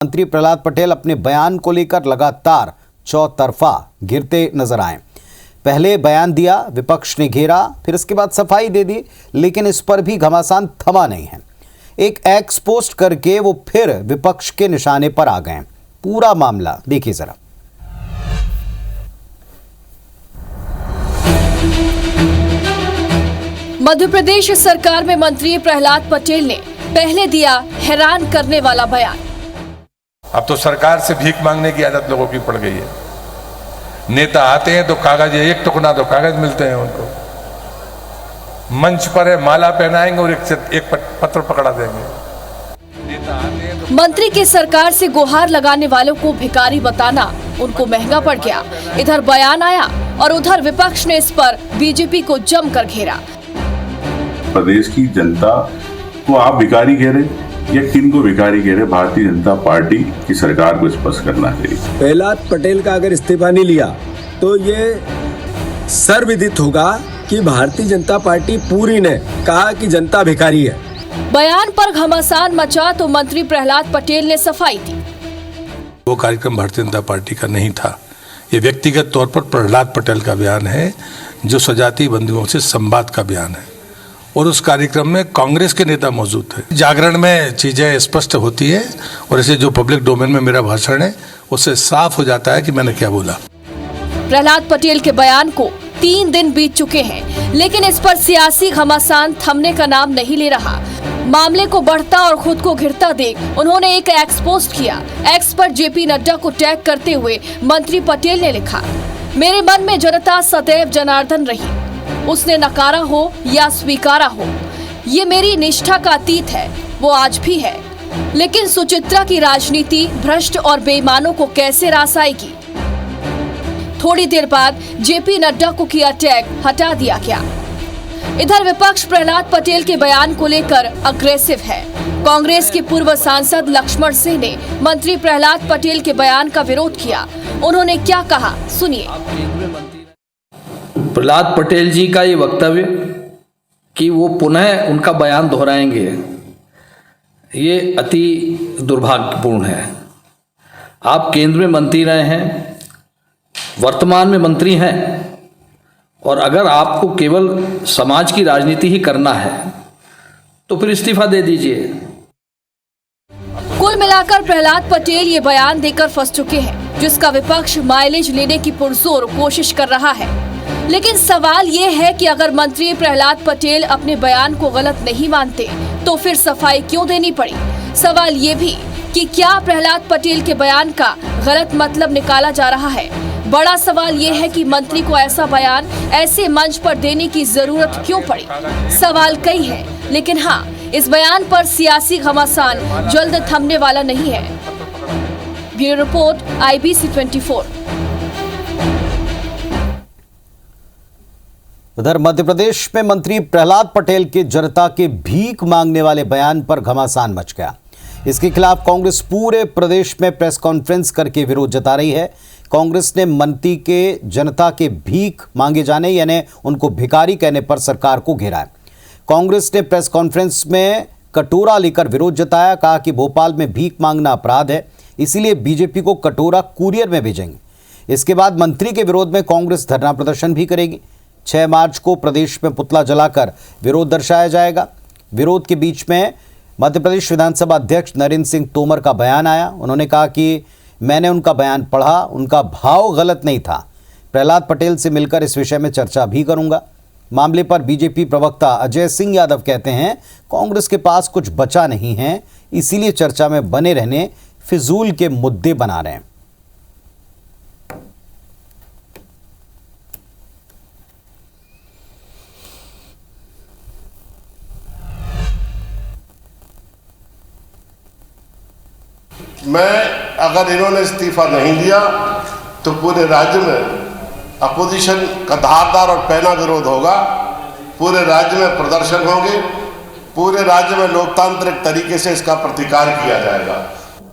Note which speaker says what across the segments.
Speaker 1: मंत्री प्रहलाद पटेल अपने बयान को लेकर लगातार चौतरफा घिरते नजर आए। पहले बयान दिया, विपक्ष ने घेरा, फिर इसके बाद सफाई दे दी, लेकिन इस पर भी घमासान थमा नहीं है। एक एक्स पोस्ट करके वो फिर विपक्ष के निशाने पर आ गए। पूरा मामला देखिए जरा।
Speaker 2: मध्य प्रदेश सरकार में मंत्री प्रहलाद पटेल ने पहले दिया हैरान करने वाला बयान।
Speaker 3: अब तो सरकार से भीख मांगने की आदत लोगों की पड़ गई है। नेता आते हैं तो कागज, एक टुकड़ा तो कागज मिलते हैं उनको। मंच पर है, माला पहनाएंगे और एक पत्र पकड़ा देंगे। नेता आते हैं तो
Speaker 2: मंत्री की सरकार से गुहार लगाने वालों को भिखारी बताना उनको महंगा पड़ गया। इधर बयान आया और उधर विपक्ष ने इस पर बीजेपी को जमकर घेरा।
Speaker 4: प्रदेश की जनता को आप भिखारी कह रहे या किन को भिखारी कह रहे? भारतीय जनता पार्टी की सरकार को स्पष्ट करना चाहिए।
Speaker 5: प्रहलाद पटेल का अगर इस्तीफा नहीं लिया तो ये सर्वविदित होगा कि भारतीय जनता पार्टी पूरी ने कहा कि जनता भिखारी है।
Speaker 2: बयान पर घमासान मचा तो मंत्री प्रहलाद पटेल ने सफाई दी।
Speaker 3: वो कार्यक्रम भारतीय जनता पार्टी का नहीं था। ये व्यक्तिगत तौर पर प्रहलाद पटेल का बयान है, जो सजातीय बंधुओं से संवाद का बयान है, और उस कार्यक्रम में कांग्रेस के नेता मौजूद थे। जागरण में चीजें स्पष्ट होती है और ऐसे जो पब्लिक डोमेन में मेरा भाषण है उससे साफ हो जाता है कि मैंने क्या बोला।
Speaker 2: प्रहलाद पटेल के बयान को 3 दिन बीत चुके हैं, लेकिन इस पर सियासी घमासान थमने का नाम नहीं ले रहा। मामले को बढ़ता और खुद को घिरता देख उन्होंने एक एक्स पोस्ट किया। एक्स पर जेपी नड्डा को टैग करते हुए मंत्री पटेल ने लिखा, मेरे मन में जनता सदैव जनार्दन रही, उसने नकारा हो या स्वीकारा हो, ये मेरी निष्ठा का अतीत है, वो आज भी है। लेकिन सुचित्रा की राजनीति भ्रष्ट और बेईमानों को कैसे रास आएगी? थोड़ी देर बाद जेपी नड्डा को किया टैग हटा दिया गया। इधर विपक्ष प्रहलाद पटेल के बयान को लेकर अग्रेसिव है। कांग्रेस के पूर्व सांसद लक्ष्मण सिंह ने मंत्री प्रहलाद पटेल के बयान का विरोध किया। उन्होंने क्या कहा, सुनिए।
Speaker 6: प्रहलाद पटेल जी का ये वक्तव्य कि वो पुनः उनका बयान दोहराएंगे, ये अति दुर्भाग्यपूर्ण है। आप केंद्र में मंत्री रहे हैं, वर्तमान में मंत्री हैं, और अगर आपको केवल समाज की राजनीति ही करना है तो फिर इस्तीफा दे दीजिए।
Speaker 2: कुल मिलाकर प्रहलाद पटेल ये बयान देकर फंस चुके हैं, जिसका विपक्ष माइलेज लेने की पुरजोर कोशिश कर रहा है। लेकिन सवाल ये है कि अगर मंत्री प्रहलाद पटेल अपने बयान को गलत नहीं मानते तो फिर सफाई क्यों देनी पड़ी? सवाल ये भी कि क्या प्रहलाद पटेल के बयान का गलत मतलब निकाला जा रहा है? बड़ा सवाल ये है कि मंत्री को ऐसा बयान ऐसे मंच पर देने की जरूरत क्यों पड़ी? सवाल कई है, लेकिन हाँ, इस बयान पर सियासी घमासान जल्द थमने वाला नहीं है। Bureau report, IBC 24।
Speaker 1: उधर मध्य प्रदेश में मंत्री प्रहलाद पटेल के जनता के भीख मांगने वाले बयान पर घमासान मच गया। इसके खिलाफ कांग्रेस पूरे प्रदेश में प्रेस कॉन्फ्रेंस करके विरोध जता रही है। कांग्रेस ने मंत्री के जनता के भीख मांगे जाने यानी उनको भिखारी कहने पर सरकार को घेरा है। कांग्रेस ने प्रेस कॉन्फ्रेंस में कटोरा लेकर विरोध जताया, कहा कि भोपाल में भीख मांगना अपराध है, इसीलिए बीजेपी को कटोरा कुरियर में भेजेंगे। इसके बाद मंत्री के विरोध में कांग्रेस धरना प्रदर्शन भी करेगी। 6 मार्च को प्रदेश में पुतला जलाकर विरोध दर्शाया जाएगा। विरोध के बीच में मध्य प्रदेश विधानसभा अध्यक्ष नरेंद्र सिंह तोमर का बयान आया। उन्होंने कहा कि मैंने उनका बयान पढ़ा, उनका भाव गलत नहीं था। प्रहलाद पटेल से मिलकर इस विषय में चर्चा भी करूंगा। मामले पर बीजेपी प्रवक्ता अजय सिंह यादव कहते हैं, कांग्रेस के पास कुछ बचा नहीं है, इसीलिए चर्चा में बने रहने फिजूल के मुद्दे बना रहे हैं।
Speaker 7: मैं अगर इन्होंने इस्तीफा नहीं दिया तो पूरे राज्य में अपोजिशन का धारदार और पैना विरोध होगा। पूरे राज्य में प्रदर्शन होंगे, पूरे राज्य में लोकतांत्रिक तरीके से इसका प्रतिकार किया जाएगा।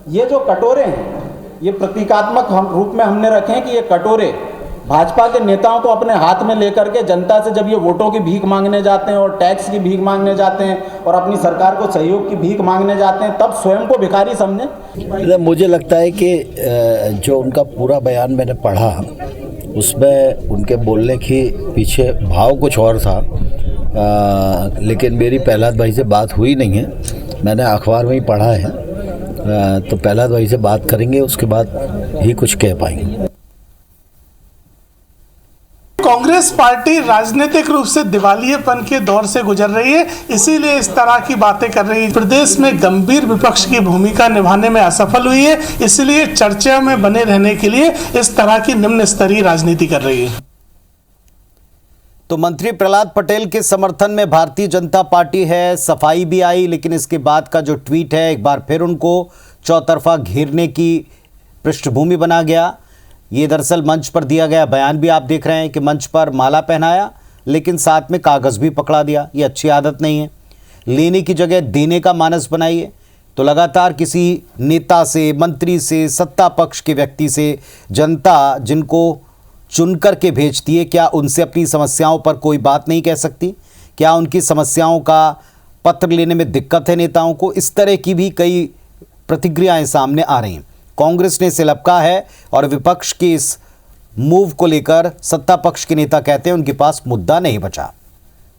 Speaker 8: ये जो कटोरे हैं, ये प्रतीकात्मक रूप में हमने रखे हैं कि ये कटोरे भाजपा के नेताओं को अपने हाथ में लेकर के जनता से जब ये वोटों की भीख मांगने जाते हैं और टैक्स की भीख मांगने जाते हैं और अपनी सरकार को सहयोग की भीख मांगने जाते हैं, तब स्वयं को भिखारी समझें।
Speaker 9: मुझे लगता है कि जो उनका पूरा बयान मैंने पढ़ा उसमें उनके बोलने के पीछे भाव कुछ और था, लेकिन मेरी प्रहलाद भाई से बात हुई नहीं है, मैंने अखबार में ही पढ़ा है, तो प्रहलाद भाई से बात करेंगे, उसके बाद ही कुछ कह पाएंगे।
Speaker 10: कांग्रेस पार्टी राजनीतिक रूप से दिवालियेपन के दौर से गुजर रही है, इसीलिए इस तरह की बातें कर रही है। प्रदेश में गंभीर विपक्ष की भूमिका निभाने में असफल हुई है, इसलिए चर्चा में बने रहने के लिए इस तरह की निम्न स्तरीय राजनीति कर रही है।
Speaker 1: तो मंत्री प्रहलाद पटेल के समर्थन में भारतीय जनता पार्टी है, सफाई भी आई, लेकिन इसके बाद का जो ट्वीट है एक बार फिर उनको चौतरफा घेरने की पृष्ठभूमि बना गया। ये दरअसल मंच पर दिया गया बयान भी आप देख रहे हैं कि मंच पर माला पहनाया लेकिन साथ में कागज़ भी पकड़ा दिया। ये अच्छी आदत नहीं है, लेने की जगह देने का मानस बनाइए। तो लगातार किसी नेता से, मंत्री से, सत्ता पक्ष के व्यक्ति से जनता जिनको चुन कर के भेजती है, क्या उनसे अपनी समस्याओं पर कोई बात नहीं कह सकती? क्या उनकी समस्याओं का पत्र लेने में दिक्कत है नेताओं को? इस तरह की भी कई प्रतिक्रियाएं सामने आ रही हैं। कांग्रेस ने इसे लपका है और विपक्ष के इस मूव को लेकर सत्ता पक्ष के नेता कहते हैं उनके पास मुद्दा नहीं बचा।